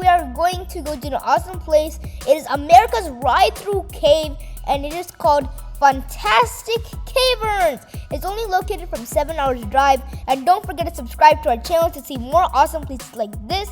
we are going to go to an awesome place. It is America's Ride Thru Cave, and it is called Fantastic Caverns. It's only located from 7 hours drive, and don't forget to subscribe to our channel to see more awesome places like this.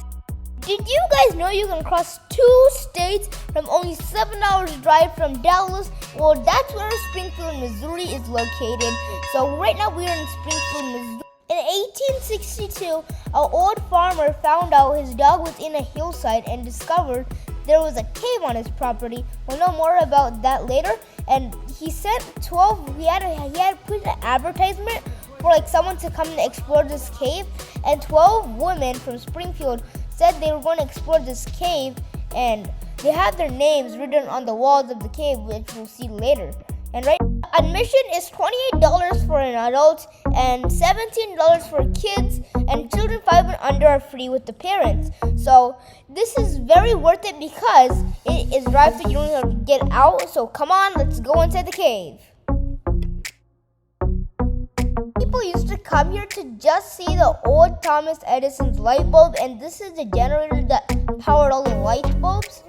Did you guys know you can cross 2 states from only 7 hours drive from Dallas? Well, that's where Springfield, Missouri is located. So right now we are in Springfield, Missouri. In 1862, an old farmer found out his dog was in a hillside and discovered there was a cave on his property. We'll know more about that later. And he sent 12, he had put an advertisement for like someone to come and explore this cave. And 12 women from Springfield said they were going to explore this cave, and they have their names written on the walls of the cave, which we'll see later. And right now, admission is $28 for an adult and $17 for kids, and children 5 and under are free with the parents. So this is very worth it because it is drive-thru. You don't have to get out. So come on, let's go inside the cave. People used to come here to just see the old Thomas Edison's light bulb, and this is the generator that powered all the light bulbs.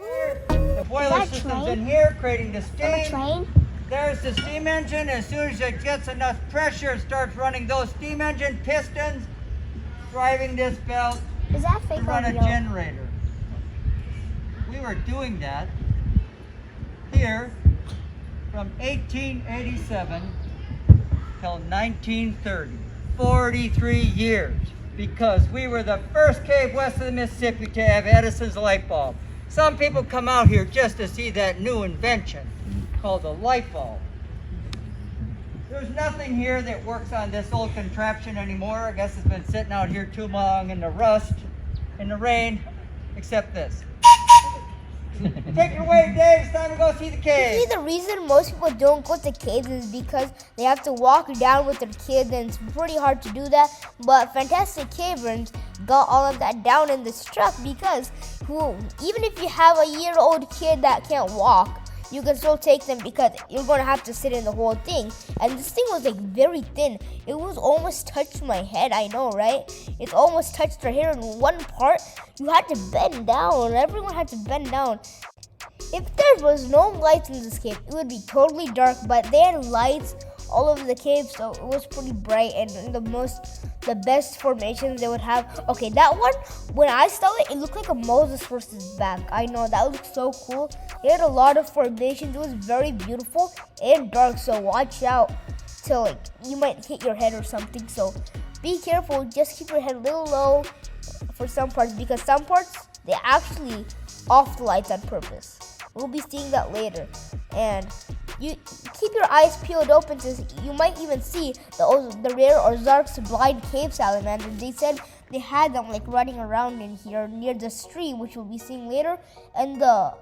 The boiler system's in here, creating the steam. There's the steam engine. As soon as it gets enough pressure, it starts running those steam engine pistons, driving this belt to run a generator. We were doing that here from 1887 till 1930, 43 years, because we were the first cave west of the Mississippi to have Edison's light bulb. Some people come out here just to see that new invention called the light bulb. There's nothing here that works on this old contraption anymore. I guess it's been sitting out here too long in the rust, in the rain, except this. Take your way, Dave. It's time to go see the cave. See, the reason most people don't go to caves is because they have to walk down with their kids, and it's pretty hard to do that. But Fantastic Caverns got all of that down in this truck because even if you have a year-old kid that can't walk, you can still take them because you're going to have to sit in the whole thing. And this thing was like very thin. It was almost touched my head, I know, right? It almost touched her hair in one part. You had to bend down. Everyone had to bend down. If there was no lights in this cave, it would be totally dark, but they had lights all over the cave, so it was pretty bright, and the best formations they would have. Okay, that one, when I saw it, it looked like a Moses versus back. I know, that looked so cool. It had a lot of formations. It was very beautiful and dark, so watch out till like you might hit your head or something. So be careful. Just keep your head a little low for some parts, because some parts they actually off the lights on purpose. We'll be seeing that later. And you keep your eyes peeled open to you might even see the rare Ozarks blind cave salamanders. They said they had them like running around in here near the stream, which we'll be seeing later. And the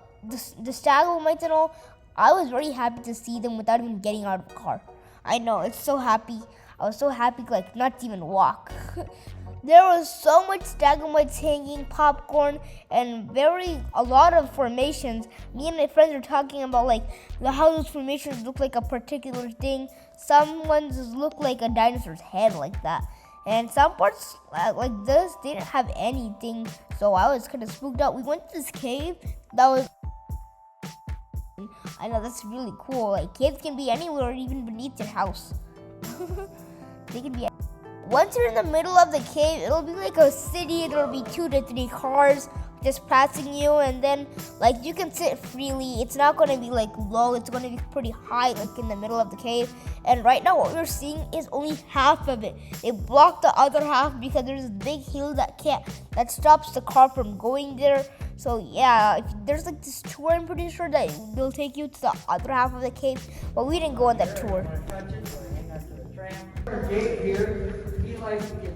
stalagmites and all, I was very happy to see them without even getting out of the car. I know, it's so happy. I was so happy like not to even walk. There was so much stalagmites hanging, popcorn, and a lot of formations. Me and my friends were talking about like how those formations look like a particular thing. Some ones look like a dinosaur's head like that. And some parts like this didn't have anything. So I was kind of spooked out. We went to this cave I know, that's really cool. Like caves can be anywhere, even beneath your house. They can be. Once you're in the middle of the cave, it'll be like a city. There'll be 2 to 3 cars just passing you, and then like you can sit freely. It's not going to be like low. It's going to be pretty high, like in the middle of the cave. And right now what we're seeing is only half of it. They blocked the other half because there's a big hill that stops the car from going there. So yeah, if there's like this tour, I'm pretty sure that they'll take you to the other half of the cave, but we didn't go on that tour. Tram. Here, he likes to get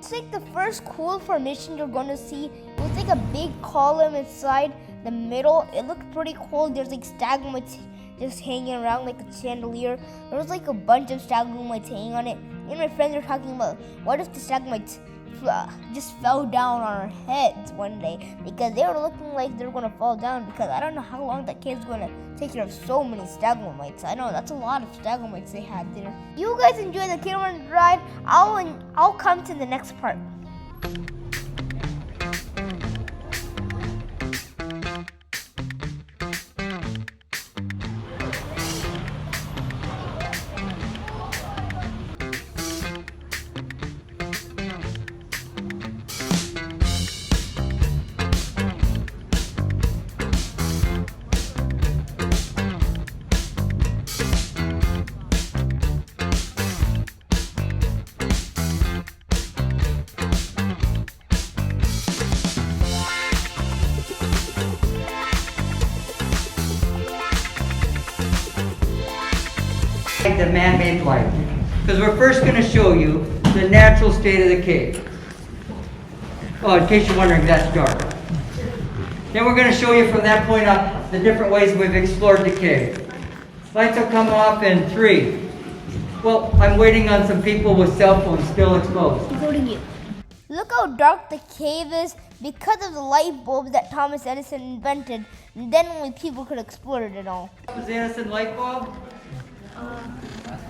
It's like the first cool formation you're going to see. It was like a big column inside the middle. It looked pretty cool. There's like stalagmites just hanging around like a chandelier. There was like a bunch of stalagmites hanging on it. me and my friends were talking about what if the stalagmites just fell down on our heads one day, because they were looking like they're going to fall down, because I don't know how long that cave's going to take care of so many stalagmites. I know that's a lot of stalagmites they had there. You guys enjoy the Caverns ride. I'll come to the next part. The man-made light, because we're first going to show you the natural state of the cave. Oh, in case you're wondering, that's dark. Then we're going to show you from that point on the different ways we've explored the cave. Lights will come off in 3. Well, I'm waiting on some people with cell phones still exposed. Including you. Look how dark the cave is because of the light bulb that Thomas Edison invented. And then only people could explore it at all. What was the Edison light bulb?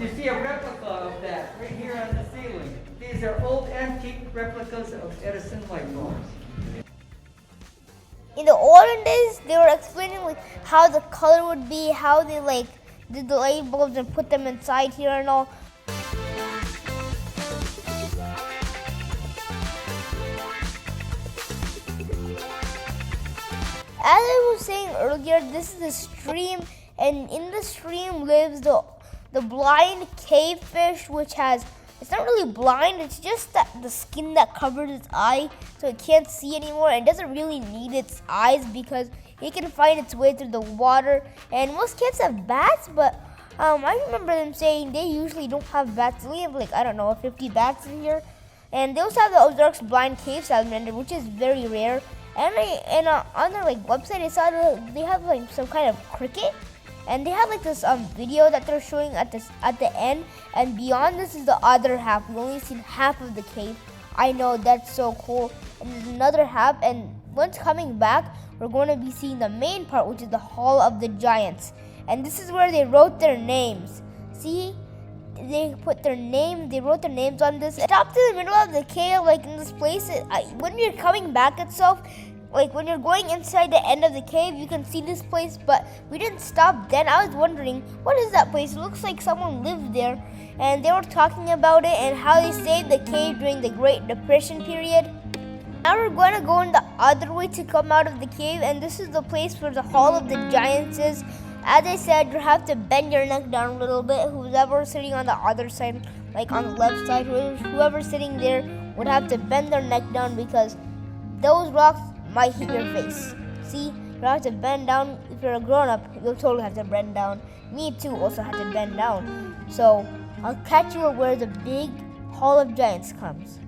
You see a replica of that right here on the ceiling. These are old antique replicas of Edison light bulbs. In the olden days, they were explaining like how the color would be, how they like did the light bulbs and put them inside here and all. As I was saying earlier, this is a stream, and in the stream lives the blind cave fish, which has, it's not really blind, it's just that the skin that covers its eye, so it can't see anymore. It doesn't really need its eyes because it can find its way through the water. And most caves have bats, but I remember them saying they usually don't have bats. They have like, I don't know, 50 bats in here. And they also have the Ozarks blind cave salamander, which is very rare. And on their like website, I saw that they have like some kind of cricket. And they have like this video that they're showing at the end, and beyond this is the other half. We've only seen half of the cave. I know, that's so cool. And there's another half, and once coming back, we're going to be seeing the main part, which is the Hall of the Giants. And this is where they wrote their names. See? They put their name, they wrote their names on this. It stopped in the middle of the cave, like in this place. When you're coming back itself, like when you're going inside the end of the cave, you can see this place, but we didn't stop then. I was wondering, what is that place? It looks like someone lived there, and they were talking about it and how they saved the cave during the Great Depression period. Now we're going to go in the other way to come out of the cave, and this is the place where the Hall of the Giants is. As I said, you have to bend your neck down a little bit. Whoever's sitting on the other side, like on the left side, whoever's sitting there would have to bend their neck down because those rocks might hit your face. See, you have to bend down. If you're a grown-up, you'll totally have to bend down. Me too also have to bend down. So I'll catch you where the big Hall of Giants comes.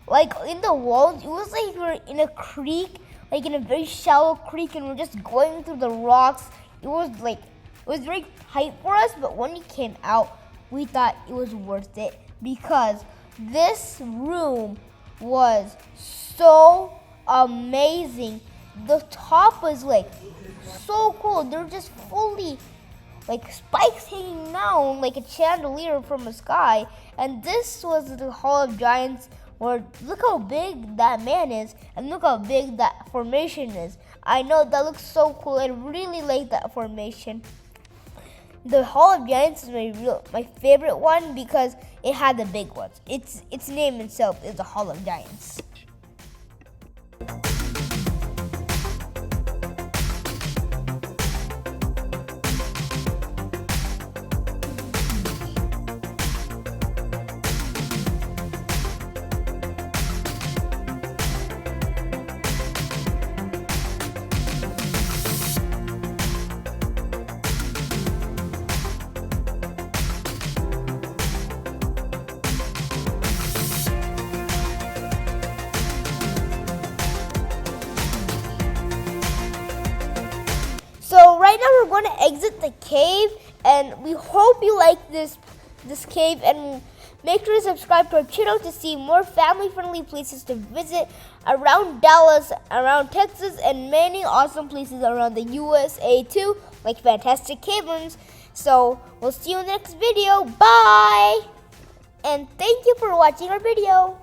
Like in the walls, it was like we were in a creek, like in a very shallow creek, and we're just going through the rocks. It was very tight for us, but when we came out, we thought it was worth it because this room was so amazing. The top was like so cool. They're just fully like spikes hanging down like a chandelier from the sky. And this was the Hall of Giants. Or look how big that man is, and look how big that formation is. I know that looks so cool. I really like that formation. The Hall of Giants is my favorite one because it had the big ones. Its name itself is the Hall of Giants. going to exit the cave, and we hope you like this cave, and make sure to subscribe to our channel to see more family-friendly places to visit around Dallas, around Texas, and many awesome places around the USA too, like Fantastic Caverns. So we'll see you in the next video. Bye! And thank you for watching our video.